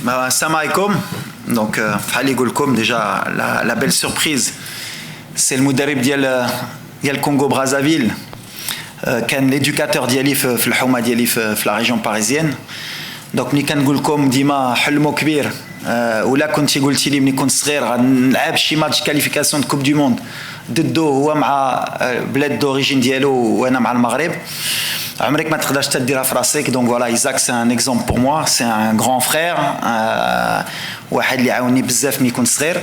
Salam alaikum. Donc, Fali Goulkoum, déjà, la belle surprise, c'est le Moudarib ديال Congo-Brazzaville, كان l'éducateur ديالي في الحومة ديالي في la région parisienne. Donc, ملي كنقول لكم ديما حلمو كبير ولا كنتي قلتي لي ملي كنت صغير غنلعب شي ماتش كاليفيكاسيون دو كوب دو موند ضدو هو مع بلاد دوريجين ديالو وانا مع المغرب عمرك ما تقدرش تديرها في راسك. دونك فوالا ايزاك سي ان اكزومبل بور موا سي ان غران فرير واحد اللي عاوني بزاف ملي كنت صغير.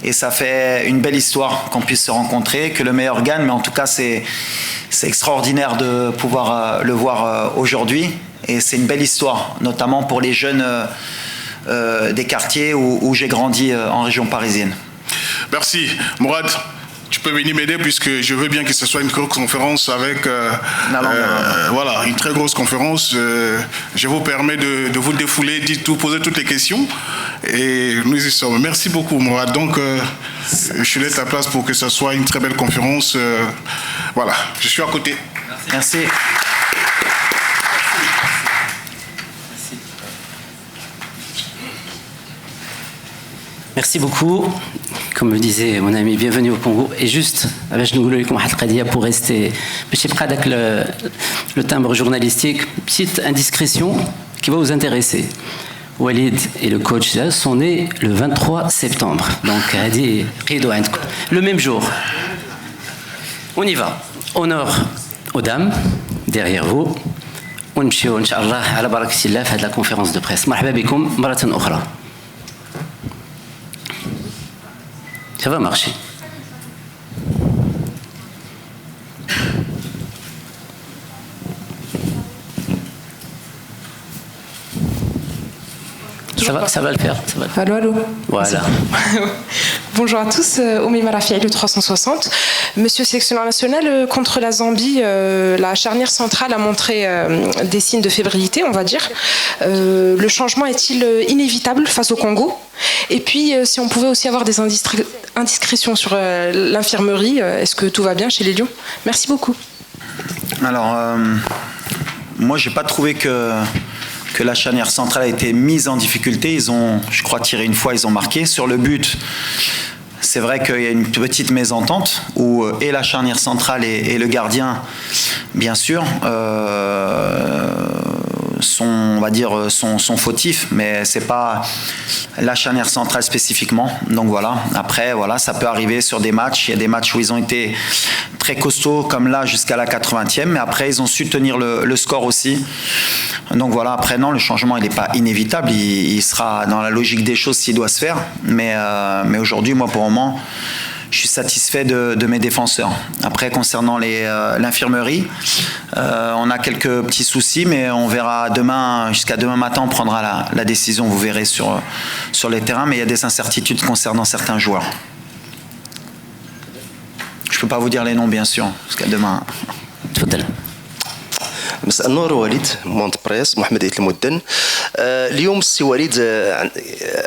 Et ça fait une belle histoire qu'on puisse se rencontrer, que le meilleur gagne, mais en tout cas c'est extraordinaire de pouvoir le voir aujourd'hui. Et c'est une belle histoire, notamment pour les jeunes des quartiers où j'ai grandi en région parisienne. Merci. Mourad, tu peux venir m'aider puisque je veux bien que ce soit une grosse conférence avec voilà, une très grosse conférence. Je vous permets de vous défouler, de poser toutes les questions et nous y sommes. Merci beaucoup Mourad. Donc je laisse ta place pour que ce soit une très belle conférence. Voilà, je suis à côté. Merci. Merci beaucoup. Comme me disait mon ami, bienvenue au Congo. Et juste, pour rester, le timbre journalistique, petite indiscrétion qui va vous intéresser. Walid et le coach là sont nés le 23 septembre. Donc, le même jour. On y va. Honneur aux dames, derrière vous. ونمشيو إن شاء الله على بركة الله في هذه la conférence de presse. مرحبا بكم مرة أخرى. Ça va marcher. Ça va le faire. Ça va le faire. Allô, allô. Voilà. Bonjour à tous, Oumi Marafiaï, le 360. Monsieur sélectionneur national, contre la Zambie, la charnière centrale a montré des signes de fébrilité, on va dire. Le changement est-il inévitable face au Congo? Et puis, si on pouvait aussi avoir des indiscrétions sur l'infirmerie, est-ce que tout va bien chez les Lions? Merci beaucoup. Alors, moi, j'ai pas trouvé que la charnière centrale a été mise en difficulté. Ils ont, je crois, tiré une fois, ils ont marqué. Sur le but, c'est vrai qu'il y a une petite mésentente où et la charnière centrale et le gardien, bien sûr, sont, on va dire, sont fautifs, mais c'est pas la charnière centrale spécifiquement. Donc voilà. Après, voilà, ça peut arriver sur des matchs. Il y a des matchs où ils ont été très costauds, comme là, jusqu'à la 80e, mais après, ils ont su tenir le score aussi. Donc voilà, après, non, le changement, il n'est pas inévitable. Il sera dans la logique des choses s'il doit se faire. Mais aujourd'hui, moi, pour le moment, je suis satisfait de mes défenseurs. Après, concernant l'infirmerie, on a quelques petits soucis, mais on verra demain, jusqu'à demain matin, on prendra la décision, vous verrez sur les terrains, mais il y a des incertitudes concernant certains joueurs. Je ne peux pas vous dire les noms, bien sûr, jusqu'à demain. مساء النور وليد مونت بريس محمد عيد المدن. اليوم السي وليد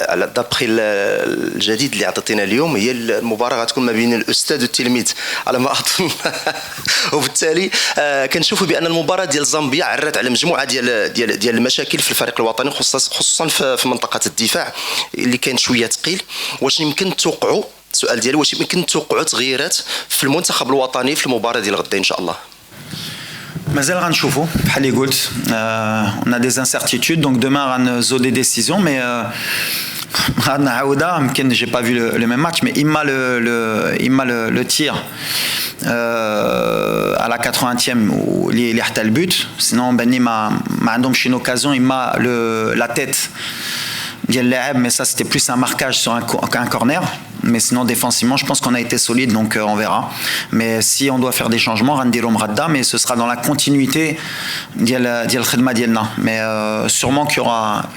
على دابخي الجديد اللي عطيتينا اليوم هي المباراه غتكون ما بين الاستاذ والتلميذ على ما اظن وبالتالي كنشوفوا بان المباراه ديال زامبيا عرات على مجموعه ديال المشاكل في الفريق الوطني خصوصا في منطقه الدفاع اللي كان شويه ثقيل. واش يمكن توقعوا السؤال ديالي واش يمكن توقعوا تغييرات في المنتخب الوطني في المباراه ديال غدا ان شاء الله؟ مازال غنشوفوا بحال اللي قلت on a des incertitudes donc demain غنزو des décisions mais غنعاودها يمكن j'ai pas vu le même match mais il m'a le tir à la 80e où il حتى le but sinon Benny ما عندهمش une occasion il m'a la tête ديال اللاعب mais ça c'était plus un marquage sur un corner. Mais sinon défensivement je pense qu'on a été solide donc on verra. Mais si on doit faire des changements غنديرهم غدا mais ce sera dans la continuité ديال الخدمه ديالنا mais sûrement qu'il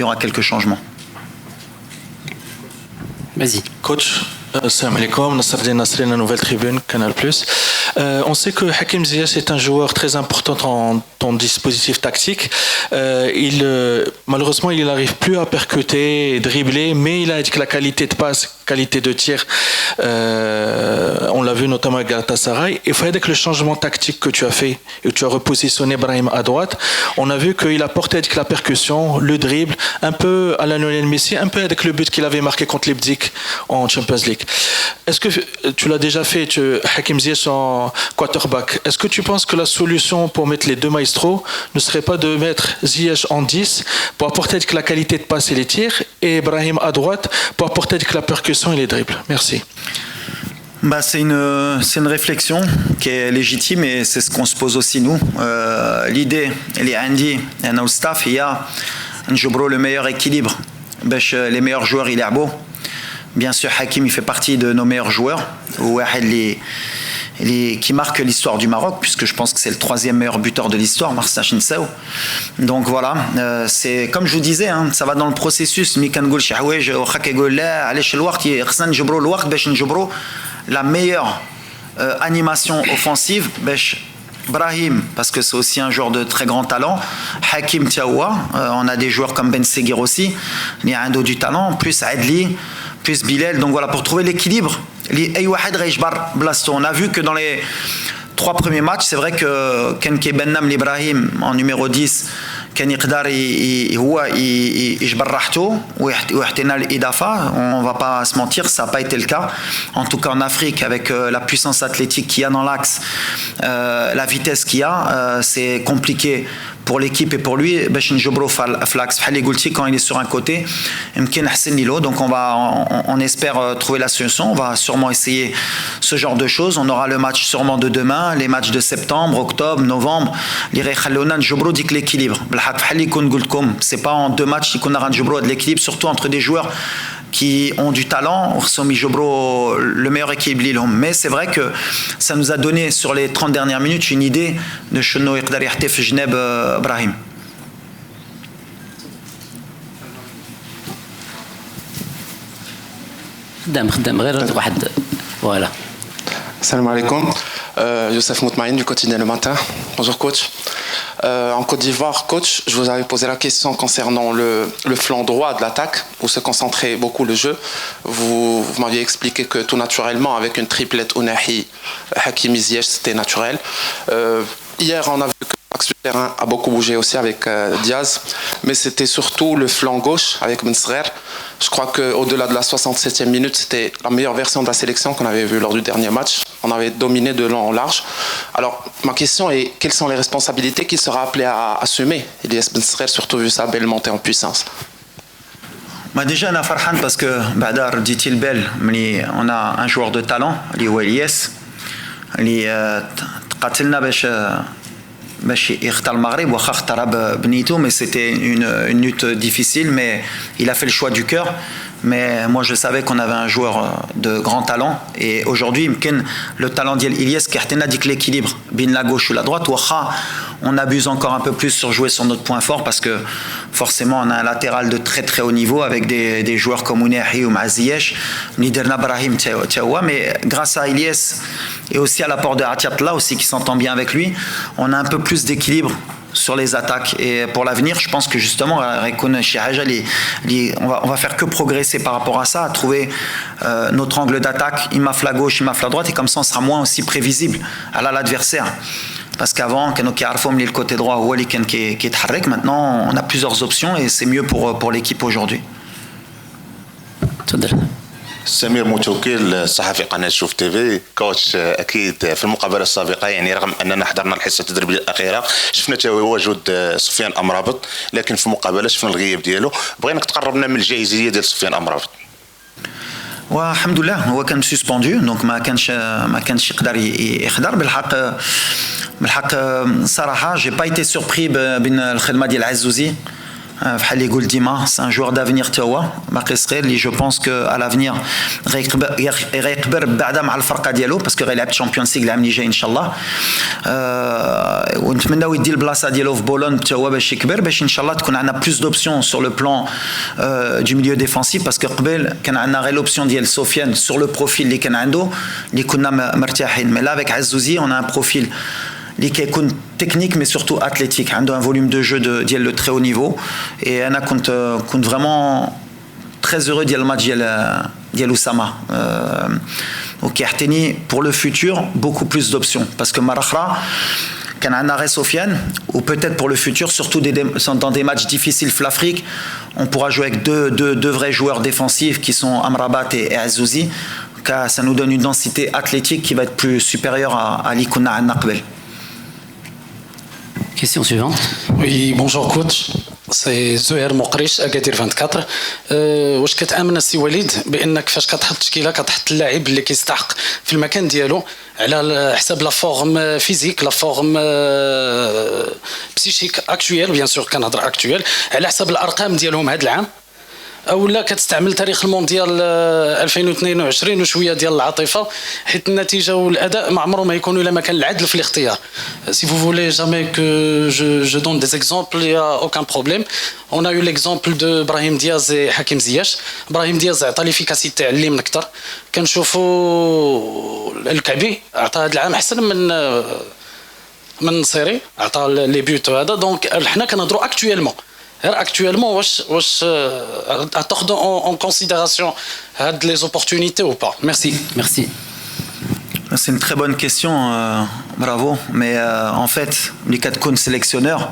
y aura quelques changements. Vas-y. Coach, Salam alaikum, Nasreddin Nasrin, la Nouvelle Tribune, Canal+. On sait que Hakim Ziyech est un joueur très important dans ton dispositif tactique. Malheureusement, il n'arrive plus à percuter et dribbler, mais il a la qualité de passe, qualité de tir. On l'a vu notamment avec Galatasaray. Il fallait que le changement tactique que tu as fait, et tu as repositionné Brahim à droite, on a vu qu'il apportait avec la percussion, le dribble, un peu à la Lionel Messi, un peu avec le but qu'il avait marqué contre Leipzig en Champions League. Est-ce que tu l'as déjà fait, Hakim Ziyech en quarterback? Est-ce que tu penses que la solution pour mettre les deux maestros ne serait pas de mettre Ziyech en 10 pour apporter avec la qualité de passe et les tirs, et Brahim à droite pour apporter avec la percussion et les dribbles? Merci. Bah, c'est une réflexion qui est légitime et c'est ce qu'on se pose aussi nous. L'idée, elle est Andy et notre staff, il y a le meilleur équilibre. Les meilleurs joueurs, il est beau. Bien sûr, Hakim, il fait partie de nos meilleurs joueurs. Qui marque l'histoire du Maroc, puisque je pense que c'est le 3e meilleur buteur de l'histoire, Marsa Chinsao. Donc voilà, c'est comme je vous disais, hein, ça va dans le processus. La meilleure animation offensive, Brahim, parce que c'est aussi un joueur de très grand talent. Hakim Tiawa, on a des joueurs comme Ben Seguir aussi, il y a un dos du talent, plus Adli, plus Bilal. Donc voilà, pour trouver l'équilibre, on a vu que dans les 3 premiers matchs, c'est vrai que Kenke Bennam l'Ibrahim en numéro 10, كان يقدر هو يجبر راحته ويعطينا الإضافة. On va pas se mentir, ça n'a pas été le cas. En tout cas en Afrique, avec la puissance athlétique qu'il y a dans l'axe, la vitesse qu'il y a, c'est compliqué pour l'équipe et pour lui. باش نجبروا في l'axe بحال اللي قلتي quand il est sur un côté يمكن نحسن له. Donc on espère trouver la solution. On va sûrement essayer ce genre de choses. On aura le match sûrement de demain, les matchs de septembre, octobre, novembre اللي غيخلونا نجبروا ديك l'équilibre. بالحق بحال اللي كنت قلت لكم, c'est pas en 2 matchs اللي كنا غنجبروا de l'équilibre, surtout entre des joueurs qui ont du talent, le meilleur équilibre. Mais c'est vrai que ça nous a donné sur les 30 dernières minutes une idée de شنو يقدر يحتي في جناب إبراهيم. خدام غير واحد. Voilà. Salam alaikum. Youssef Moutmaïn du quotidien Le Matin. Bonjour coach. En Côte d'Ivoire, coach, je vous avais posé la question concernant le flanc droit de l'attaque, où se concentrait beaucoup le jeu. Vous m'aviez expliqué que tout naturellement, avec une triplette Ounahi, Hakim Ziyech, c'était naturel. Hier, on a vu que l'axe du terrain a beaucoup bougé aussi avec Diaz, mais c'était surtout le flanc gauche avec Mensrer. Je crois qu'au-delà de la 67e minute, c'était la meilleure version de la sélection qu'on avait vue lors du dernier match. On avait dominé de long en large. Alors, ma question est, quelles sont les responsabilités qu'il sera appelé à assumer, Elias Mensrer, surtout vu sa belle montée en puissance? Déjà, on est farhan parce que Badar dit-il belle, on a un joueur de talent, Elias, qui قاتلنا باش يختار المغرب واخا اختار بنيته, mais c'était une lutte difficile, mais il a fait le choix du cœur. Mais moi je savais qu'on avait un joueur de grand talent, et aujourd'hui le talent d'Iliès qui a dit que l'équilibre bin la gauche ou la droite, on abuse encore un peu plus sur jouer sur notre point fort, parce que forcément on a un latéral de très très haut niveau avec des joueurs comme Ounahi ou Ziyech, Niderna Brahim Tiawa, mais grâce à Iliès et aussi à l'apport de Atiatla aussi qui s'entend bien avec lui, on a un peu plus d'équilibre sur les attaques. Et pour l'avenir, je pense que justement on va faire que progresser par rapport à ça, à trouver notre angle d'attaque, imaf la gauche, imaf la droite, et comme ça on sera moins aussi prévisible à l'adversaire. Parce qu'avant, le côté droit, maintenant on a plusieurs options et c'est mieux pour l'équipe aujourd'hui. سمير موتوكيل صحفي قناة شوف تيفي. كوتش اكيد في المقابله السابقه يعني رغم اننا حضرنا الحصه التدريبيه الاخيره شفنا تواجد سفيان امرابط, لكن في المقابله شفنا الغياب ديالو. بغيناك تقربنا من الجاهزيه ديال سفيان امرابط. والحمد لله هو كان سسبوندو, دونك ما كانش يقدر يحضر. بالحق صراحه جي با ايتي سوربري بين الخدمه ديال عزوزي. بحال يقول ديما c'est un joueur d'avenir تا هو باقي صغير اللي جو بونس كو على لافنير غيكبر بعدا مع الفرقه ديالو باسكو غيلعب تشامبيونز ليغ العام اللي جاي ان شاء الله ونتمناو يدي البلاصه ديالو في بولون تا هو باش يكبر باش ان شاء الله تكون عندنا بلوس دوبسيون سور لو بلان دو ميليو ديفونسيف باسكو قبل كان عندنا غير لوبسيون ديال سفيان سور لو بروفيل اللي كان عنده اللي كنا مرتاحين مي لا افيك عزوزي اون ان بروفيل اللي كيكون technique mais surtout athlétique عنده un volume de jeu de très haut niveau et انا كنت vraiment très heureux ديال الماتش ديال أسامة وكيعطيني pour le futur beaucoup plus d'options parce que مرة أخرى كان عندنا غير سفيان ou peut-être pour le futur surtout dans des matchs difficiles في l'Afrique on pourra jouer avec deux vrais joueurs défensifs qui sont Amrabat et Azouzi car ça nous donne une densité athlétique qui va être plus supérieure à اللي كنا عندنا قبل. Question suivante. Oui, bonjour coach. سي زهير مقريش اكادير 24 واش كتامن السي وليد بانك فاش كتحط تشكيله كتحط اللاعب اللي كيستحق في المكان ديالو على حساب لا فورم فيزيك لا فورم بسيشيك اكطويل بيان سور كنهضر اكطويل على حساب الارقام ديالهم هذا العام او لا كتستعمل تاريخ المونديال 2022 وشويه ديال العاطفه حيت النتيجه والاداء ما عمرهم ما يكونوا الا ما كان العدل في الاختيار si vous voulez jamais que je donne des exemples il y a aucun problème on a eu l'exemple de Brahim Diaz et Hakim Ziyech Brahim Diaz عطى ليفيكاسيتي علمنا اكثر كنشوفوا الكعبي عطى هذا العام احسن من نصيري عطى لي بيوت هذا دونك حنا كنهضروا اكطويلمون actuellement واش تاخذ en considération هاد les opportunités ou pas merci c'est une très bonne question bravo mais en fait les quatre cônes sélectionneurs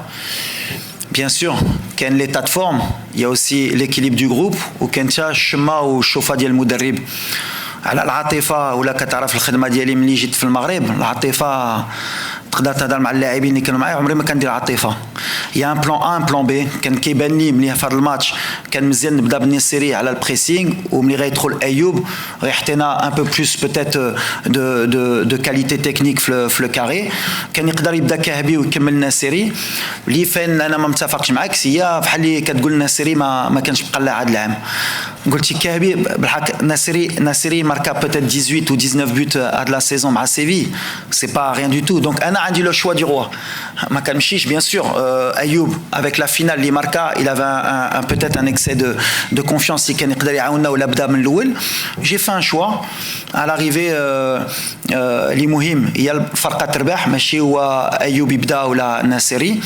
bien sûr كاين l'état de forme il y a aussi l'équilibre du groupe وكاين حتى الشمه والشوفه ديال المدرب على العاطفه ولا كتعرف الخدمه ديالي ملي جيت في المغرب العاطفه تقدر تهضر مع اللاعبين اللي كانوا معايا عمري ما كندير عاطفه يا ان بلان ان بلان بي كان كيبان لي ملي في هذا الماتش كان مزيان نبدا بالنسيري على البريسينغ وملي غيدخل ايوب غيحطينا ان بو بلوس بوتيت دو كاليتي تكنيك في لو كاري كان يقدر يبدا كهبي ويكمل النسيري اللي فين انا ما متفقش معاك هي بحال اللي كتقول النسيري ما كانش بقى لا هذا العام قلتي كهبي بالحق نسيري ماركا بوتيت 18 ou 19 buts هاد لا سيزون مع سيفي c'est pas rien du tout donc انا عندي لو شوا دي روا ما كنمشيش bien sûr Ayoub avec la finale اللي ماركا il avait peut-être un excès de confiance اللي كان يقدر يعاوننا ولا بدا من الاول j'ai fait un choix à l'arrivée اللي مهم هي الفرقه تربح ماشي هو ايوب يبدا ولا ناصري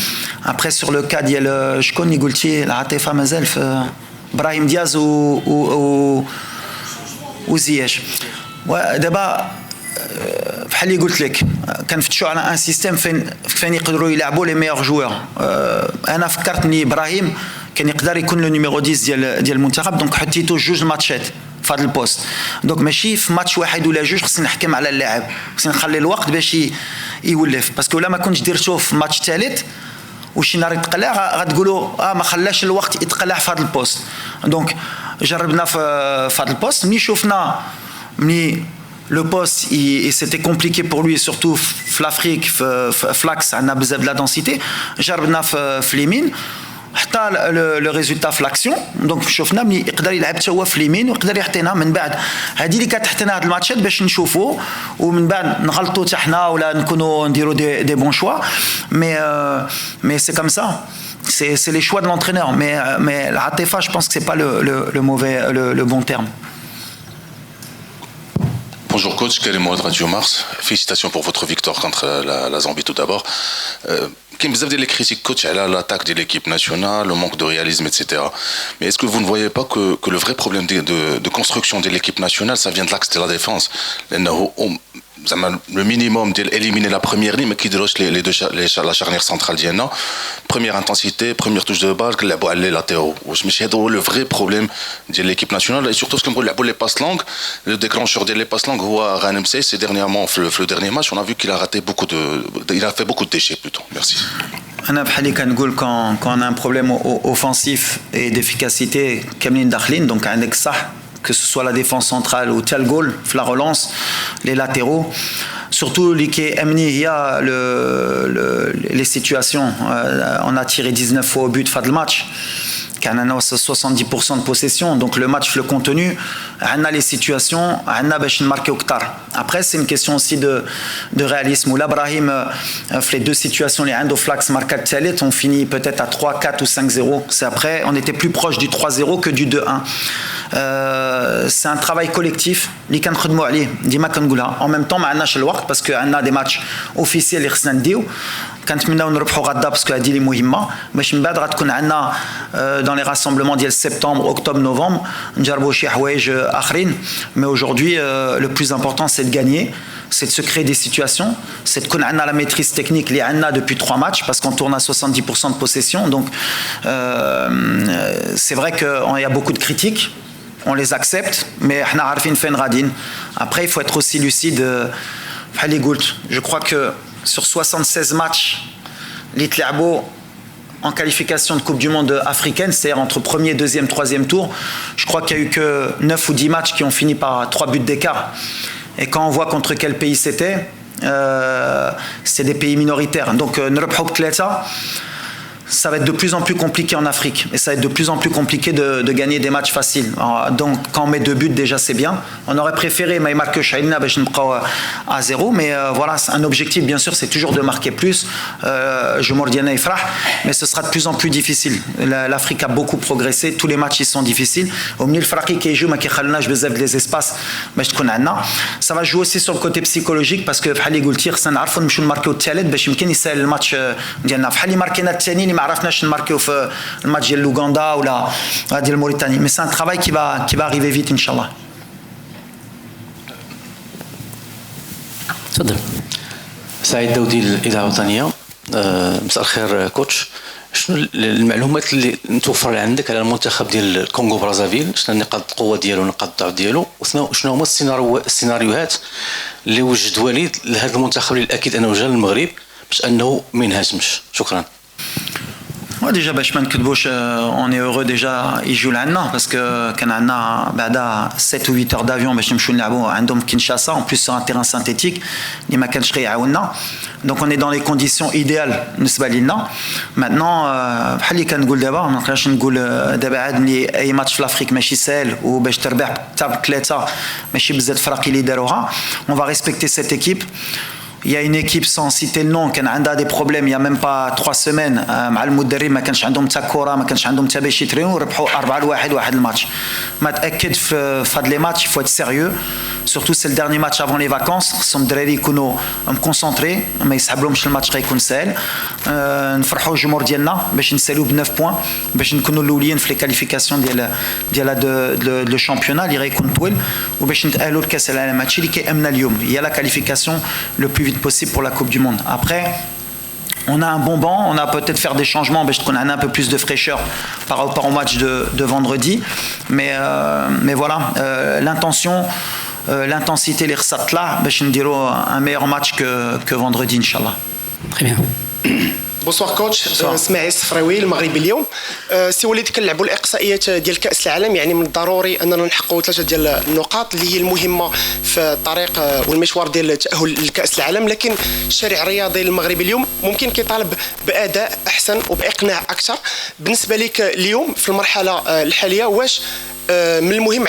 après sur le cas ديال شكون اللي قلتي العاطفه مازال في ابراهيم دياز وزياش ودابا بحال اللي قلت لك كنفتشوا على ان سيستيم فين يقدروا يلعبوا لي ميور جوار انا فكرتني ابراهيم كان يقدر يكون لو نيميرو 10 ديال المنتخب دونك حطيتو جوج ماتشات في هذا البوست دونك ماشي في ماتش واحد ولا جوج خصني نحكم على اللاعب خصني نخلي الوقت باش يولف باسكو الا ما كنتش درتو في ماتش ثالث وشي نهار يتقلع غتقولوا ما خلاش الوقت يتقلع في هذا البوست دونك جربنا في هذا البوست ملي شفنا ملي le poste c'était compliqué pour lui surtout في l'Afrique في l'axe عندنا بزاف de la densité جربنا في اليمين حتى لو ريزولتا في لاكسيون دونك شفنا ملي يقدر يلعب حتى هو في اليمين ويقدر يعطينا من بعد هذه اللي كتحطينا هاد الماتشات باش نشوفوا ومن بعد نغلطوا حتى حنا ولا نكونوا نديروا دي بون شوا مي سي كوم سا c'est les choix de l'entraîneur mais العاطفه je pense que c'est pas le bon terme. Bonjour coach, Karim Ouad, Radio Mars. Félicitations pour votre victoire contre la Zambie tout d'abord. Il y a des critiques coach à l'attaque de l'équipe nationale, le manque de réalisme, etc. Mais est-ce que vous ne voyez pas que le vrai problème de construction de l'équipe nationale, ça vient de l'axe de la défense? Le minimum d'éliminer la première ligne, mais qui déroge la charnière centrale d'Iena. Première intensité, première touche de balle, les latéraux. C'est le vrai problème de l'équipe nationale. Et surtout, ce qu'on voit les passes longues, le déclencheur des passes longues, Ranem Sey, c'est dernièrement, le dernier match, on a vu qu'il a raté il a fait beaucoup de déchets plutôt. Merci. أنا بحالي كنقول quand on a un problème offensif et d'efficacité كاملين داخلين donc عندك صح que ce soit la défense centrale ou tel goal, la relance, les latéraux. Surtout, il y a les situations. On a tiré 19 fois au but fin de match. كان عندنا 70% de possession, donc le match, le contenu, on a les situations, on a باش نماركيو كتار. Après c'est une question aussi de réalisme. Ou l'Abrahim fait les deux situations, les عنده flax marqué الثالث, on finit peut-être à 3, 4 ou 5-0. C'est après, on était plus proche du 3-0 que du 2-1. C'est un travail collectif اللي كنخدموا عليه ديما كنقولها. En même temps ما عندناش الوقت parce que عندنا des matchs officiels اللي خصنا نديو. كنتمناو نربحوا غدا باسكو هذه اللي مهمه باش من بعد غتكون عندنا dans les rassemblements ديال septembre, octobre, novembre نجربوا شي حوايج اخرين. Mais aujourd'hui le plus important c'est de gagner, c'est de se créer des situations, c'est de qu'on a la maîtrise technique اللي عندنا depuis 3 matchs parce qu'on tourne à 70% de possession. Donc c'est vrai qu'il y a beaucoup de critiques, on les accepte, mais احنا عارفين فين غاديين. Après il faut être aussi lucide. Je crois que sur 76 matchs les تلعبوا en qualification de Coupe du Monde africaine, c'est-à-dire entre premier, deuxième, troisième tour, je crois qu'il n'y a eu que 9 ou 10 matchs qui ont fini par 3 buts d'écart. Et quand on voit contre quel pays c'était, c'est des pays minoritaires. Donc ça va être de plus en plus compliqué en Afrique. Et ça va être de plus en plus compliqué de gagner des matchs faciles. Alors, donc quand on met 2 buts, déjà c'est bien. On aurait préféré mais marquer à 0. Mais voilà, un objectif bien sûr c'est toujours de marquer plus. Mais ce sera de plus en plus difficile. L'Afrique a beaucoup progressé. Tous les matchs ils sont difficiles. Au milieu les espaces. Ça va jouer aussi sur le côté psychologique parce que ما عرفناش نماركيو في الماتش ديال لوغندا ولا ديال موريتانيا. مي سان ترافاي كي va arriver vite ان شاء الله. تفضل. سعيد داودي الإذاعة الوطنية. مساء الخير كوتش. شنو المعلومات اللي متوفره عندك على المنتخب ديال الكونغو برازافيل؟ شنو نقاط القوه ديالو ونقاط الضعف ديالو؟ وشنو هما السيناريوهات اللي وجد وليد لهذا المنتخب اللي اكيد انه جا للمغرب باش انه ما ينهزمش؟ شكرا. Ouais, déjà باش ما نكذبوش on est heureux déjà يجوا لعنا parce que كان عندنا بعدا 7 ou 8 heures d'avion باش نمشيو نلعبوا عندهم كينشاسا en plus sur un terrain synthétique اللي ما كانش غيعاوننا. Donc on est dans les conditions idéales بالنسبه لنا. Maintenant بحال اللي كنقول دابا ما نقدرش نقول دابا عاد ملي اي ماتش في لافريك ماشي سهل وباش تربح حتى بثلاثه ماشي بزاف الفرق اللي داروها. On va respecter cette équipe. Il y a une équipe sans citer le nom qui a des problèmes il y a même pas 3 semaines مع المدرب ما كانش عندهم حتى كره ما كانش عندهم حتى باش يترينوا وربحوا 4-1 واحد الماتش. ما تاكد في هاد لي ماتش il faut être sérieux, surtout c'est le dernier match avant les vacances. خصهم الدراري يكونوا مكونسونطري ما يسحبلهمش الماتش غيكون سهل. نفرحوا الجمهور ديالنا باش نسالوا ب 9 بوين باش نكونوا الاولين في لي كاليفيكاسيون ديال لو شامبيونال اللي غيكون طويل وباش نتاهلوا لكاس العالم. هادشي اللي كيامنا اليوم هي لا كاليفيكاسيون لو بلو possible pour la Coupe du Monde. Après, on a un bon banc, on a peut-être faire des changements, mais je trouve qu'on a un peu plus de fraîcheur par rapport au match de vendredi. Mais voilà, l'intention, l'intensité, les recettes là, je dirais un meilleur match que vendredi, Inch'Allah. Très bien. بونسوار كوتش. اسماعيل الصفراوي المغربي اليوم. سي وليد كنلعبوا الاقصائيات ديال كاس العالم، يعني من الضروري اننا نحققوا 3 ديال النقاط اللي هي المهمه في الطريق والمشوار ديال التاهل لكاس العالم. لكن الشارع الرياضي المغربي اليوم ممكن كيطالب باداء احسن وباقناع اكثر. بالنسبه لك اليوم في المرحله الحاليه واش من المهم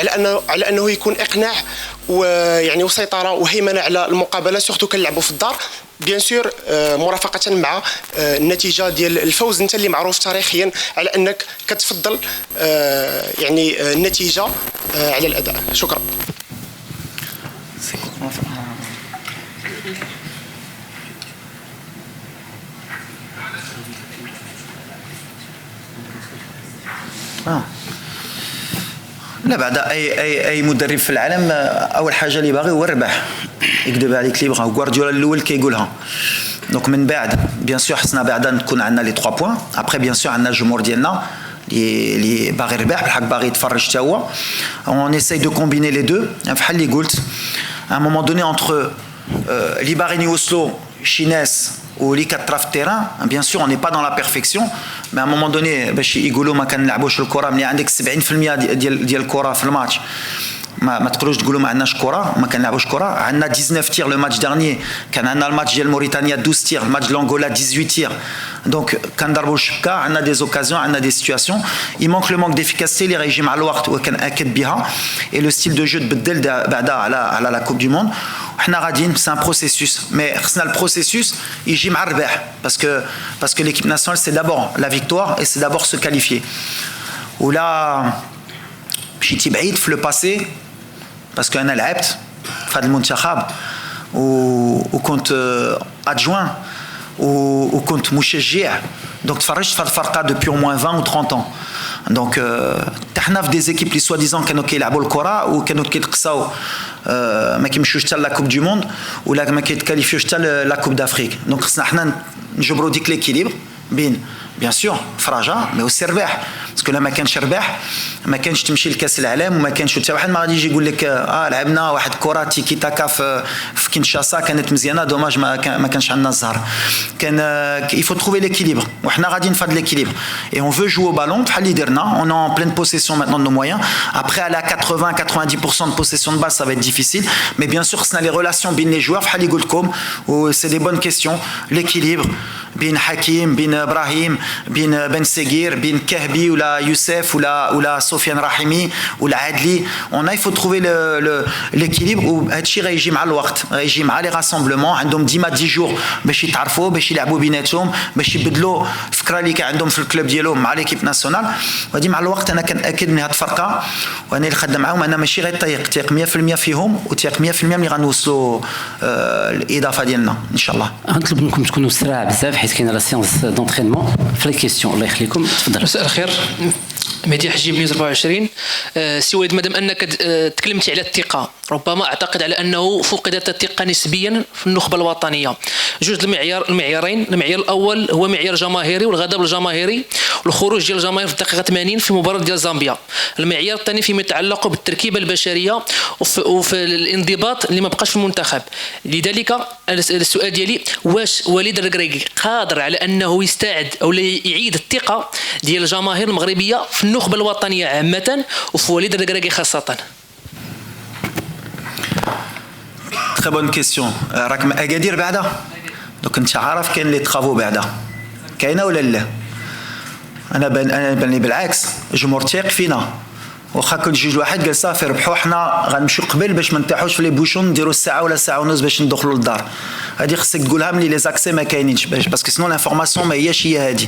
على انه يكون اقناع ويعني وسيطره وهيمنه على المقابله سورتو كنلعبوا في الدار بيان سور مرافقه مع النتيجه ديال الفوز؟ انت اللي معروف تاريخيا على انك كتفضل يعني النتيجه على الاداء. شكرا. لا بعد اي مدرب في العالم اول حاجه اللي باغي هو الربح. يكذب عليك اللي بغا. غوارديولا الاول كيقولها. دونك من بعد بيان سور خصنا بعدا نكون عندنا لي 3 بوين. ابري بيان سور عندنا الجمهور ديالنا اللي باغي الربح بالحق باغي يتفرج حتى هو. اون اساي دو كومبيني لي دو بحال اللي قلت à un moment donné entre اللي باغيين يوصلوا شي ناس واللي كترا في التيران. بيان سور on n'est pas dans la perfection, mais à un moment donné باش يقولوا ما كنلعبوش الكره ملي عندك 70% ديال الكره في الماتش ما تقدروش تقولوا ما عندناش كره ما كنلعبوش كره عندنا 19 تير لو ماتش دارني كان عندنا الماتش ديال موريتانيا 12 تير الماتش ديال لانغولا 18 تير دونك كنضربوا الشبكه عندنا دي زوكازيون عندنا دي سيتوياسيون il manque le manque d'efficacité اللي غيجي مع الوقت وكنأكد بها et le style de jeu تبدل بعدا على لا كوب دو موند وحنا غاديين سي ان بروسيسوس مي خصنا البروسيسوس يجي مع الربح باسكو l'équipe nationale c'est d'abord la victoire et c'est d'abord se qualifier ولا مشيتي بعيد في لو باسي باسكو انا لعبت في هذا المنتخب وكنت ادجوان وكنت مشجع دونك تفرجت في هذه الفرقه دوبي او موان 20 و 30 ans دونك حنا في دي زيكيب اللي سوا ديزون كانوا كيلعبوا الكره وكانوا كيتقصاو ما كيمشيوش حتى لا كوب دو موند ولا ما كيتكاليفيوش حتى لا كوب دافريك دونك خصنا حنا نجبروا ديك ليكيليبر بين بيان سور فرجاء مي وسي رباح باسكو لا ما كانش رباح ما كانش تمشي لكاس العالم وما كانش حتى واحد ما غادي يجي يقول لك لعبنا واحد كره تيكي تاكا في كينشاسا كانت مزيانه دوماج ما كانش عندنا الزهر كان il faut trouver l'équilibre وحنا غاديين في هذا l'équilibre et on veut jouer au ballon بحال اللي درنا on est en pleine possession maintenant de nos moyens après aller à 80-90% de possession de balle ça va être difficile mais bien sûr خصنا les relations بين les joueurs بحال اللي قلت لكم و c'est des bonnes questions l'équilibre بين حكيم بين ابراهيم بين بن سيغير بين كهبي ولا يوسف ولا سفيان رحيمي ولا عادلي on a il faut trouver l'équilibre وهذا الشيء غيجي مع الوقت غيجي مع لي راسامبلمون عندهم ديما 10 جور باش يتعرفوا باش يلعبوا بيناتهم باش يبدلوا الفكره اللي كان عندهم في الكلوب ديالهم مع ليكيب ناسيونال وهذه مع الوقت انا كنأكد ان هذه الفرقه وانا اللي خدام معاهم انا ماشي غير تيق 100% فيهم وتيق 100% ملي غنوصلوا الاضافه ديالنا ان شاء الله غنطلب منكم تكونوا سراع بزاف حيت كاينه لا سيونس دونترينمون في لي كيسيون الله يخليكم تفضل. مساء الخير مهدي حجيب نيوز 24 سي وليد مادام انك تكلمتي على الثقه ربما اعتقد على انه فقدت الثقه نسبيا في النخبه الوطنيه جوج المعيارين المعيار الاول هو معيار جماهيري والغضب الجماهيري والخروج ديال الجماهير في الدقيقه 80 في مباراه ديال زامبيا المعيار الثاني فيما يتعلق بالتركيبه البشريه وفي الانضباط اللي ما بقاش في المنتخب لذلك السؤال ديالي واش وليد الركراكي قادر على انه يستعد او يعيد الثقه ديال الجماهير المغربيه في النخبه الوطنيه عامه وفي وليد الركراكي خاصه Très bonne question. راك من اكادير بعدا دوك انت عارف كاين لي ترافو بعدا كاينه ولا لا انا بان لي بالعكس الجمهور تيق فينا واخا كنت جوج واحد قال صافي ربحوا حنا غنمشيو قبل باش ما نطيحوش في لي بوشون نديروا الساعه ولا ساعه ونص باش ندخلوا للدار هذه خصك تقولها ملي لي زاكسي ما كاينينش باسكو سنون لانفورماسيون ما هياش هي هذه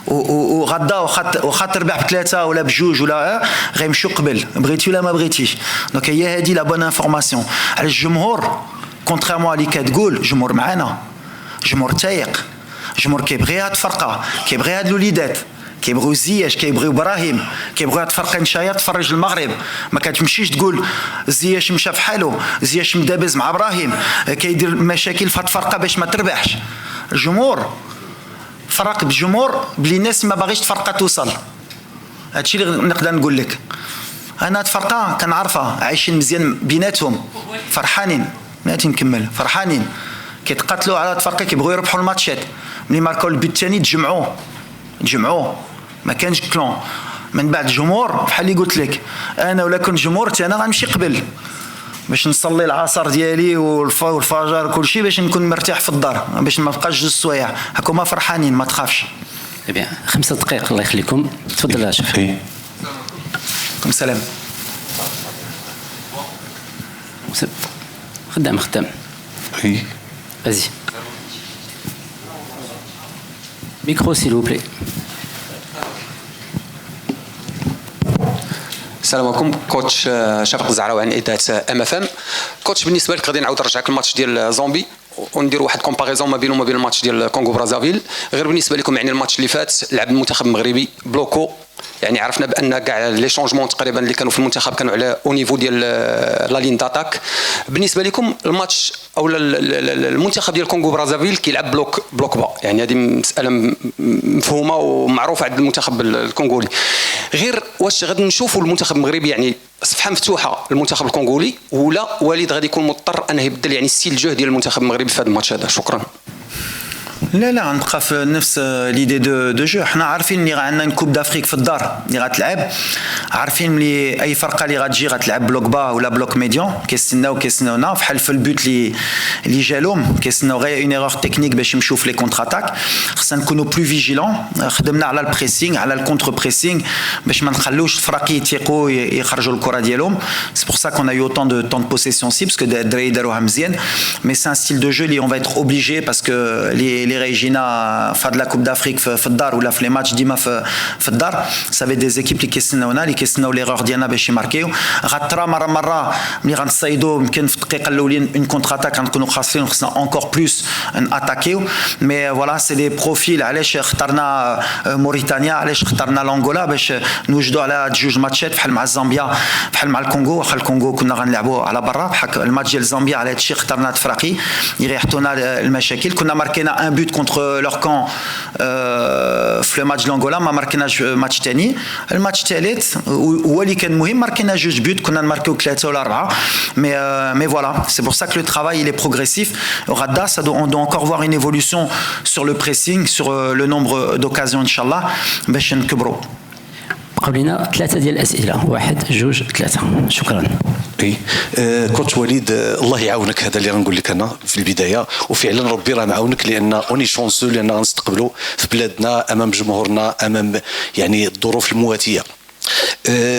وغدا واخا تربح بثلاثه ولا بجوج ولا غيمشيو قبل بغيتي ولا ما بغيتيش دونك هي هذه لا بون انفورماسيون على الجمهور كونتريمون اللي كتقول جمهور معانا جمهور تايق جمهور كيبغي هاد الفرقه كيبغي هاد الوليدات كيبغيو زياش كيبغيو ابراهيم كيبغيو هاد الفرقه نشايه تفرج المغرب ما كتمشيش تقول زياش مشى في حاله زياش مدابز مع ابراهيم كيدير مشاكل في هاد الفرقه باش ما تربحش الجمهور فرق بالجمهور بلي الناس ما باغيش الفرقه توصل هادشي اللي نقدر نقول لك انا هاد الفرقه كنعرفها عايشين مزيان بيناتهم فرحانين ناتي نكمل فرحانين كيتقاتلوا على هاد الفرقه كيبغيو يربحوا الماتشات ملي ماركاو البيت الثاني تجمعوا ما كانش كلون من بعد الجمهور بحال اللي قلت لك انا ولا كنت جمهور انا غنمشي قبل باش نصلي العصر ديالي والفجر كلشي باش نكون مرتاح في الدار باش ما بقاش جوج سوايع هاكوما فرحانين ما تخافش. بيان 5 دقائق الله يخليكم تفضل يا شيخ. كم سلام. خدام. Oui. Vas-y. Micro s'il vous plaît. السلام عليكم كوتش شفق الزعراوي عن اذاعه MFM كوتش بالنسبه لك غادي نعاود نرجعك الماتش ديال زومبي وندير واحد كومباريزون ما بينه وما بين الماتش ديال كونغو برازافيل غير بالنسبه لكم يعني الماتش اللي فات لعب المنتخب المغربي بلوكو يعني عرفنا بان كاع لي شونجمون تقريبا اللي كانوا في المنتخب كانوا على او نيفو ديال لا لين داتاك بالنسبه لكم الماتش او المنتخب ديال كونغو برازافيل كيلعب بلوك با يعني هذه مساله مفهومه ومعروفه عند المنتخب الكونغولي غير واش غادي نشوفوا المنتخب المغربي يعني صفحه مفتوحه للمنتخب الكونغولي ولا وليد غادي يكون مضطر انه يبدل يعني ستيل الجهد ديال المنتخب المغربي في هذا الماتش هذا شكرا. لا نبقى في نفس ليدي دو جو. حنا عارفين اللي عندنا كوب دافريك في الدار اللي غتلعب، عارفين اللي اي فرقه اللي غتجي غتلعب بلوك با ولا بلوك ميديون، كيستناونا بحال في البوت اللي جالهم كيستناو غير اون ايرور تكنيك باش يمشيو في لي كونتر اتاك. خصنا نكونوا بلو فيجيلون، خدمنا على البريسينغ على الكونتر بريسينغ باش ما نخلوش الفرق يتيقوا يخرجوا الكره ديالهم. سي بور سا كون ا يو طون دو بوسيسيون سي باسكو الدراري داروها مزيان، مي سي ان ستيل دو جو اللي اون فا ايتر اوبليجي باسكو لي ريجينا فهاد لا كوب دافريك في الدار ولا في لي ماتش ديما في الدار سافي دي زيكيب اللي كيستناونا اللي كيستناو ليغور ديالنا باش يماركيو. غترى مره ملي غنصايدو يمكن في الدقيقه الاولين اون كونتر اتاك غنكونوا خاسرين وخصنا اونكور بلوس ناتاكيو. مي فوالا سي دي بروفيل. علاش اخترنا موريتانيا، علاش اخترنا لانغولا باش نوجدوا على جوج ماتشات بحال مع الزامبيا بحال مع الكونغو. واخا الكونغو كنا غنلعبوا على برا بحال الماتش ديال زامبيا، على هادشي اخترنا تفراقي يريحتونا المشاكل. كنا ماركينا ان بوت كونتر لور كون في لو ماتش لانغولا، ما ماركيناش ماتش ثاني. الماتش الثالث هو اللي كان مهم، ماركينا جوج بوت، كنا نماركيو 3 ولا 4. مي فوالا سي بور سا كو لو ترافاي il est progressif. Radda, on doit encore voir une évolution sur le pressing, sur le nombre d'occasions inchallah باش نكبروا. قبلنا 3 ديال الاسئله، 1 2 3. شكرا. اي كوتش وليد الله يعاونك، هذا اللي غنقول لك انا في البدايه، وفعلا ربي راه معاونك لان اوني شونسو لان غنستقبلوا في بلادنا امام جمهورنا امام يعني الظروف المواتيه.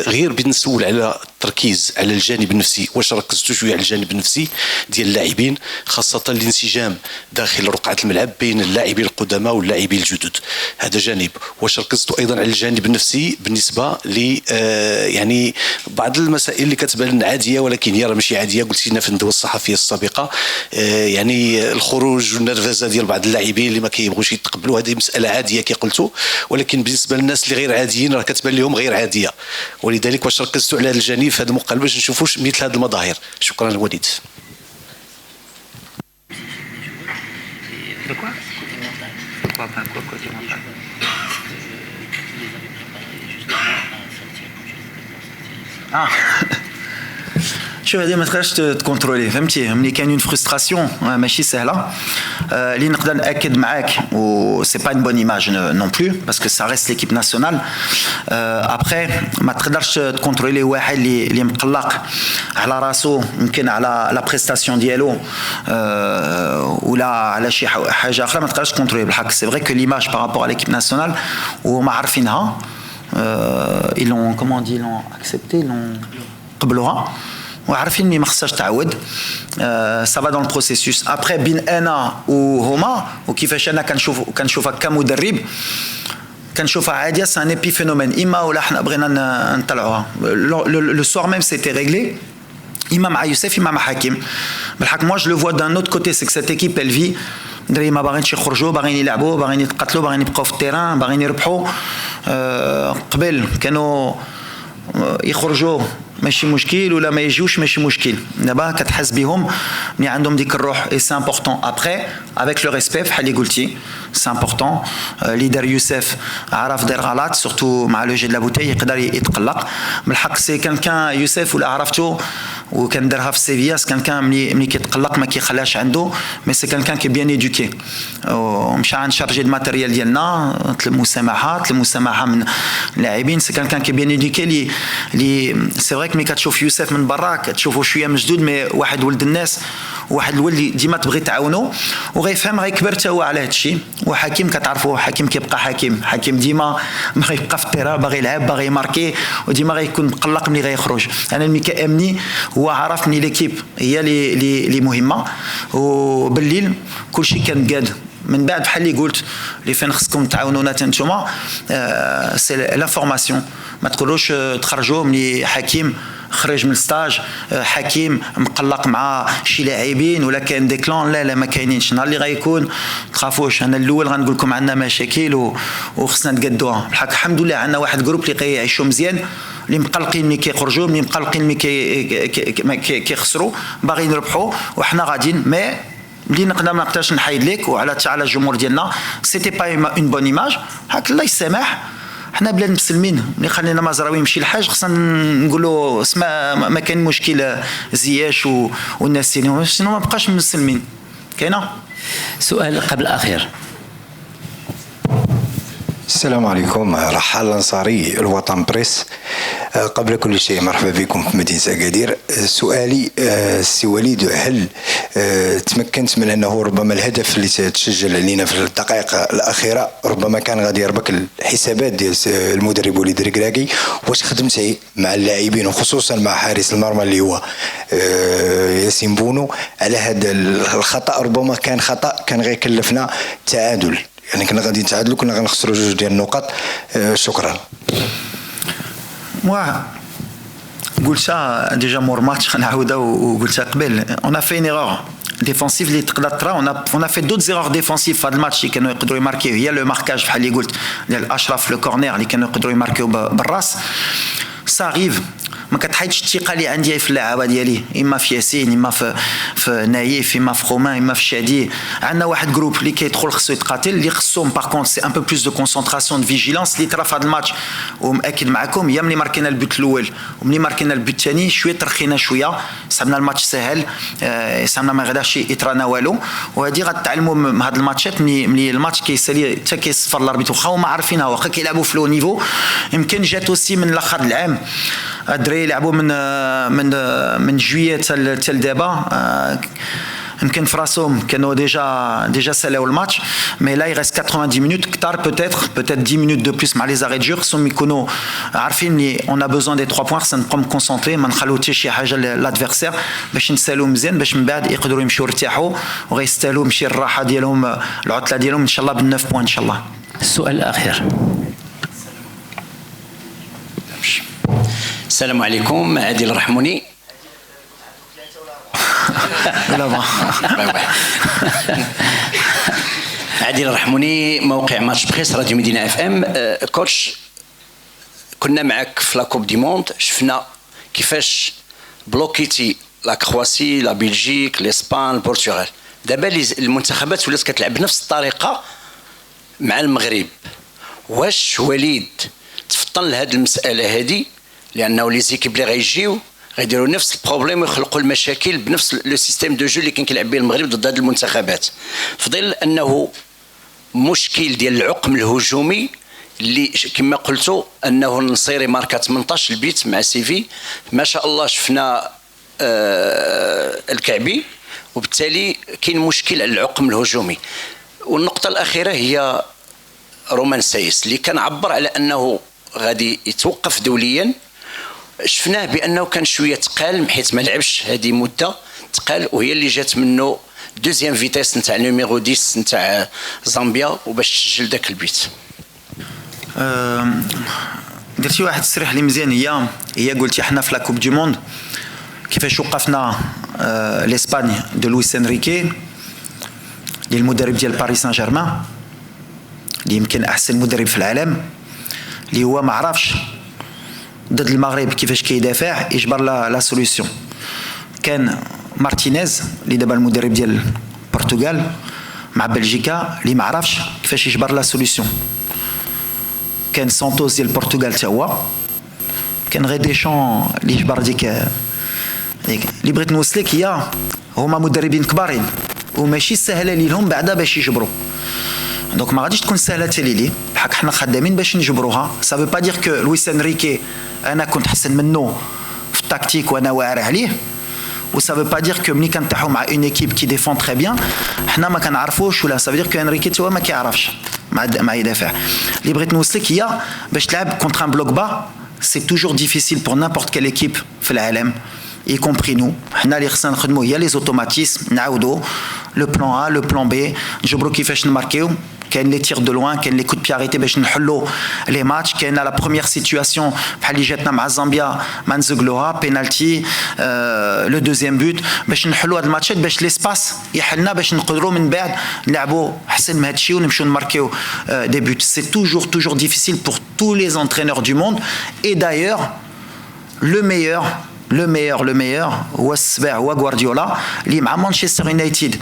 غير بغيت نسول على التركيز على الجانب النفسي، واش ركزتوا شويه على الجانب النفسي ديال اللاعبين خاصه الانسجام داخل رقعه الملعب بين اللاعبين القدماء واللاعبين الجدد؟ هذا جانب. واش ركزتوا ايضا على الجانب النفسي بالنسبه ل يعني بعض المسائل اللي كتبان عاديه ولكن هي راه ماشي عاديه؟ قلتي لنا في الندوه الصحفيه السابقه يعني الخروج والنرفزه ديال بعض اللاعبين اللي ما كيبغوش يتقبلوا، هذه مساله عاديه كي قلتوا، ولكن بالنسبه للناس اللي غير عاديين راه كتبان لهم غير عاديه. ولذلك واش ركزتوا على هذا الجانب في هذا المقال باش نشوفوش مثل هذه المظاهر؟ شكرا وليد. شوف هذه ما تقدرش تكونترولي، فهمتي؟ ملي كاين اون فرستراسيون ماشي سهله اللي نقدر ناكد معاك، و سي با اون بون ايماج نون بلو باسكو سا ريست ليكيب ناسيونال. ابخي ما تقدرش تكونترولي واحد اللي مقلق على راسو، يمكن على لا بريستاسيون ديالو ولا على شي حاجه اخرى ما تقدرش تكونترولي. بالحق سي فري كو ليماج بارابور على ليكيب ناسيونال وما عارفينها، ils l'ont comment dit, ils l'ont accepté, ils l'ont قبلوها وعارفين اني ما خصهاش تعاود. سافا دون البروسيسوس. ابخي بين انا وهما وكيفاش انا كنشوفها كمدرب كنشوفها عاديه، سان ايبي فينومين. اما ولا حنا بغينا نطلعوها لو سوار ميم سيتي ريغلي، اما مع يوسف اما مع حكيم. بالحق moi je le vois d'un autre côté, c'est que cette équipe elle vit. دري ما باغينش يخرجوا، باغيين يلعبوا، باغيين يتقاتلوا، باغيين يبقاو في التيران، باغيين يربحوا. قبل كانوا يخرجوا ماشي مشكل ولا ما يجيوش ماشي مشكل. دابا كتحس بهم ملي عندهم ديك الروح. اي سي امبورطون ابخي افيك لو ريسبي بحال اللي قلتي سي امبورطون. ليدر يوسف عرف دير غلط سورتو مع لو جي دو لا بوتاي يقدر يتقلق. بالحق سي كان يوسف ولا عرفتو وكان دارها في سيفيا، سي كان ملي كيتقلق ما كيخلاش عنده، مي سي كان كي بيان ايدوكي ومشى نشارجي الماتيريال ديالنا، طلب مسامحه من اللاعبين. سي كان كي بيان ايدوكي لي سي فري ملي كتشوف يوسف من برا كتشوفو شويه مشدود، مي واحد ولد الناس واحد الولد اللي ديما تبغي تعاونو وغيفهم غيكبر حتى هو على هذا الشيء. وحكيم كتعرفوا حكيم كيبقى حكيم ديما باغي يبقى في التيران، باغي يلعب، باغي يماركي، وديما غيكون مقلق ملي غيخرج. انا ملي كامني هو عرف ملي ليكيب هي اللي مهمه، وبالليل كلشي كان قاد من بعد بحال اللي قلت اللي فين خصكم تعاونونا نتوما. سي لا فورماسيون، ما تقولوش تخرجوا ملي حكيم خرج من الستاج، حكيم مقلق مع شي لاعبين ولا كاين دي كلون. لا ما كاينينش. نهار اللي غيكون تخافوش، انا الاول غنقول لكم عندنا مشاكل وخصنا نقدوها. بالحق الحمد لله عندنا واحد جروب اللي كيعيشوا مزيان، اللي مقلقين ملي كيخرجوا، ملي مقلقين ملي كيخسروا، باغيين يربحوا وحنا غاديين. مي اللي نقدر ما نقدرش نحيد لك وعلى على الجمهور ديالنا سيتي با اون بون ايماج. هاك الله يسامح، حنا بلاد مسلمين، ملي خلينا مزراوي يمشي للحاج خصنا نقولوا اسمع ما كاين مشكل زياش والناس سينو ما بقاش مسلمين. كاينه سؤال قبل الاخير. السلام عليكم. رحال الأنصاري الوطن بريس. قبل كل شيء مرحبا بكم في مدينة أكادير. سؤالي سي وليد، هل تمكنت من أنه ربما الهدف اللي تسجل علينا في الدقائق الأخيرة ربما كان غادي يربك الحسابات ديال المدرب وليد ركراكي، واش خدمتي مع اللاعبين وخصوصا مع حارس المرمى اللي هو ياسين بونو على هذا الخطأ؟ ربما كان خطأ كان غير كلفنا تعادل، يعني كنا غادي نتعادلوا كنا غنخسروا 2 ديال النقط. شكرا. قلتها ديجا مور ماتش غنعاودها وقلتها قبل. اون ا في ان ايرور ديفونسيف اللي تقدر ترى. اون ا في دوت ايرور ديفونسيف في هذا الماتش اللي كانوا يقدروا يماركيو، هي لو ماركاج بحال اللي قلت ديال اشرف لو كورنير اللي كانوا يقدروا يماركيو بالراس. ساريف ما كتحيدش الثقه اللي عندي في اللعابه ديالي، اما في ياسين اما في نايف اما في رومان اما في شادي. عندنا واحد جروب اللي كيدخل خصو يتقاتل، اللي خصهم باغ كونت سي ان بو بلوس دو كونسونطراسيون دو فيجيلانس اللي طرا في هذا الماتش. ومأكد معكم يا ملي ماركينا البوت الاول وملي ماركينا البوت الثاني شويه ترخينا شويه، صعبنا الماتش سهل، صعبنا ما غاداش يطرانا والو. وهذه غتعلموا من هاد الماتشات ملي الماتش كيسالي حتى كيصفر الاربيت، واخا هما عارفينها واخا كيلعبوا في لو نيفو. يمكن جات اوسي من الاخر العام الدراري لعبوا من جوية حتى لدابا، يمكن في راسهم كانوا ديجا سالاو الماتش. مي لا يغيس 90 مينوت كثار، بوتيتر 10 مينوت دو بلوس مع لي زاري دو جو. خصهم يكونوا عارفين لي اون ا بوزون دي 3 بوان، خصنا نبقاو مكونسونطري ما نخلو حتى شي حاجه لادفيرسير باش نسالو مزيان، باش من بعد يقدروا يمشيو يرتاحوا وغيستاهلوا مشي الراحه ديالهم العطله ديالهم ان شاء الله بال9 بوان ان شاء الله. السؤال الأخير. السلام عليكم. عادل رحموني. عادل رحموني، موقع ماتش بريس، راديو مدينة اف ام. كوتش، كنا معك في لا كوب دي موند، شفنا كيفاش بلوكيتي لا كرواسي، لا بلجيك، الاسبان، البرتغال. دابا المنتخبات ولات كتلعب بنفس الطريقه مع المغرب. واش وليد تفطن لهذه المساله هذه؟ لانه لي زيكيب اللي غيجيو غيديروا نفس البروبليم ويخلقوا المشاكل بنفس لو سيستيم دو جو اللي كان كيلعب به المغرب ضد هذه المنتخبات، في ظل انه مشكل ديال العقم الهجومي اللي كما قلتوا انه النصيري ماركا 18 البيت مع سيفي ما شاء الله. شفنا الكعبي، وبالتالي كاين مشكل على العقم الهجومي. والنقطه الاخيره هي رومان سايس اللي كان عبر على انه غادي يتوقف دوليا. شفناه بانه كان شويه تقال حيت ما لعبش هذه مده تقال، وهي اللي جات منه دوزيام فيتيس نتاع نيميرو 10 نتاع زامبيا وباش تسجل داك البيت. درتي واحد التصريح اللي مزيان، هي قلتي حنا في لا كوب دو موند كيفاش وقفنا لاسباني دو لويس انريكي اللي المدرب ديال باريس سان جيرمان اللي يمكن احسن مدرب في العالم، اللي هو ما عرفش ضد المغرب كيفاش كيدافع يجبر لا سوليسيون. كان مارتينيز اللي دابا المدرب ديال البرتغال مع بلجيكا اللي ما عرفش كيفاش يجبر لا سوليسيون. كان سانتوس ديال البرتغال حتى هو، كان غير ديشون اللي جبر ديك اللي بغيت نوصلك هي هما مدربين كبارين وماشي سهله ليهم بعدا باش يجبروا. دونك ما غاديش تكون سهله حتى لي بحال حنا خدامين باش نجبروها. سا فو با دير كو لويس انريكي انا كنت احسن منه في التكتيك وانا واعر عليه، و سا فو با دير كو ملي كنتاحو مع اون ايكيب كي ديفون تري بيان حنا ما كنعرفوش، ولا سا فو دير كو انريكي هو ما كيعرفش مع يدافع. اللي بغيت نوصلك هي باش تلعب كونتر ان بلوك با سي توجور ديفيسيل بور نيمبورت كال ايكيب في العالم y compris nous. حنا اللي خصنا نخدموا هي لي زوتوماتيسم، نعاودوا لو بلان ا لو بلان بي، نجبروا كيفاش نماركيو. كاين لي تير دو لوان، كاين لي كود بي اريتي باش نحلوا لي ماتش. كاين لا بروميير سيتوياسيون بحال اللي جاتنا مع زامبيا ما نزقلوها بينالتي، لو دوزيام بوت باش نحلوا هاد الماتشات باش ليسباس يحلنا باش نقدروا من بعد نلعبوا احسن من هادشي ونمشيو نماركيو دي بوت. سي توجور ديفيسيل بور tous les entraîneurs du monde. Et d'ailleurs le meilleur هو السباع هو غوارديولا اللي مع مانشستر يونايتد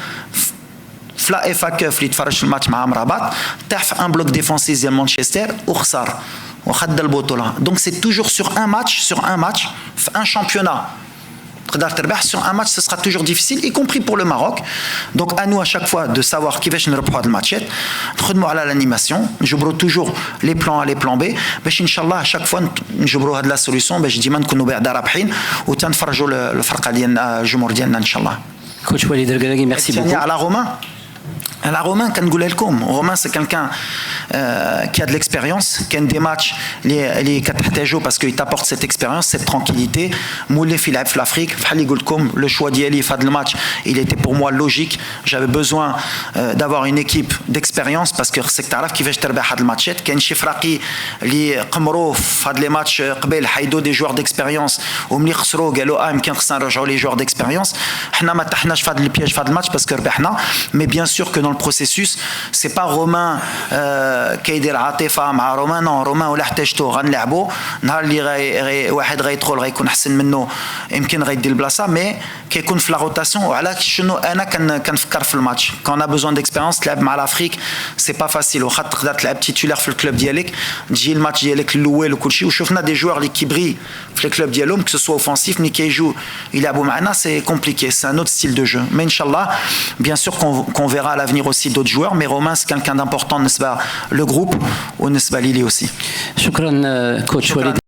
في لا اف كاف اللي تفرج في الماتش مع مرابط طاح في ان بلوك ديفونسيف ديال مانشستر وخسر وخد البطوله. دونك سي توجور سور ان ماتش في ان شامبيونا sur un match ce sera toujours difficile, y compris pour le Maroc. Donc à nous à chaque fois de savoir qui va نربحوا هذا الماتشات نخدموا على l'animation نجبروا toujours les plans A les plans B باش ان شاء الله à chaque fois نجبروا هذه لا سوليوشن باش ديما نكونوا بعدا رابحين وتنفرجوا الفرقه ديالنا الجمهور ديالنا ان شاء الله. كوتش وليد الركراكي ميرسي بوكو. على رومان Alors Romain, Romain c'est quelqu'un qui a de l'expérience, qui a des matchs parce qu'il t'apporte cette expérience, cette tranquillité. Moulé Philippe l'Afrique, le choix d'Yeli Fad le match, il était pour moi logique. J'avais besoin d'avoir une équipe d'expérience parce que c'est que tu qui va te faire le match. Qu'il y a un Chifraki, li Qamro Fad les matchs قبل حيدو des joueurs d'expérience. وملي خسروا قالوا يمكن خصنا نرجعوا les joueurs d'expérience. حنا ما تحناش فهاد البياج فهاد الماتش parce que ربحنا. Mais bien sûr que dans le processus, c'est pas Romain qui يدير عاطفة مع رومان. Non, Romain ولا احتاجتو غنلعبوا نهار اللي واحد غيدخل غيكون احسن منه يمكن غيدي البلاصه مي كيكون في لا روتاسيون. وعلى شنو انا كنفكر في الماتش كون ا بوزون ديكسبيريونس تلعب مع لافريك سي با فاسيل واخا تقدر تلعب تيتولير في الكلوب ديالك تجي الماتش ديالك الاول وكل شيء. وشفنا دي جوار اللي كيبري في الكلوب ديالهم كو سوا اوفنسيف مي كيجوا يلعبوا معنا سي كومبليكي سي ان اوت ستيل دو جو. مي ان شاء الله bien sûr qu'on verra à l'avenir aussi d'autres joueurs mais Romain c'est quelqu'un d'important بالنسبه le groupe ونسبه ليلي aussi. شكرا كوتش وليد.